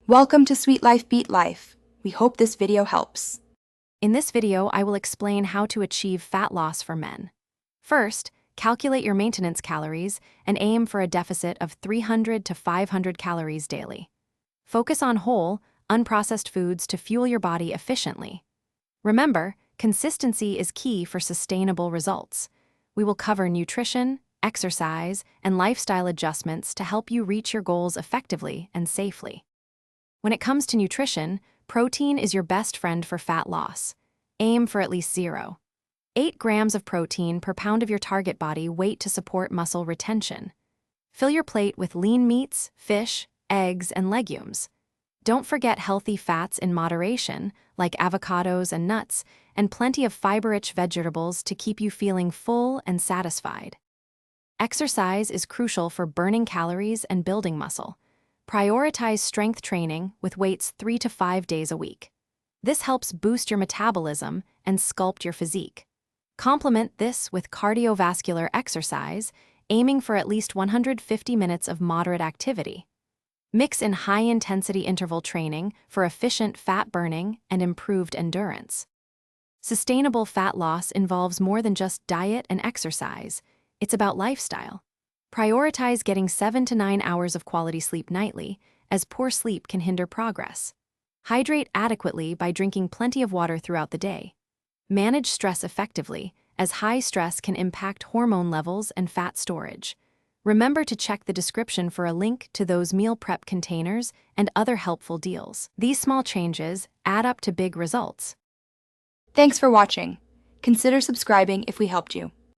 Welcome to Sweet Life Beat Life. We hope this video helps. In this video, I will explain how to achieve fat loss for men. First, calculate your maintenance calories and aim for a deficit of 300 to 500 calories daily. Focus on whole, unprocessed foods to fuel your body efficiently. Remember, consistency is key for sustainable results. We will cover nutrition, exercise, and lifestyle adjustments to help you reach your goals effectively and safely. When it comes to nutrition, protein is your best friend for fat loss. Aim for at least 0.8 grams of protein per pound of your target body weight to support muscle retention. Fill your plate with lean meats, fish, eggs, and legumes. Don't forget healthy fats in moderation, like avocados and nuts, and plenty of fiber-rich vegetables to keep you feeling full and satisfied. Exercise is crucial for burning calories and building muscle. Prioritize strength training with weights 3 to 5 days a week. This helps boost your metabolism and sculpt your physique. Complement this with cardiovascular exercise, aiming for at least 150 minutes of moderate activity. Mix in high-intensity interval training for efficient fat burning and improved endurance. Sustainable fat loss involves more than just diet and exercise. It's about lifestyle. Prioritize getting 7 to 9 hours of quality sleep nightly, as poor sleep can hinder progress. Hydrate adequately by drinking plenty of water throughout the day. Manage stress effectively, as high stress can impact hormone levels and fat storage. Remember to check the description for a link to those meal prep containers and other helpful deals. These small changes add up to big results. Thanks for watching. Consider subscribing if we helped you.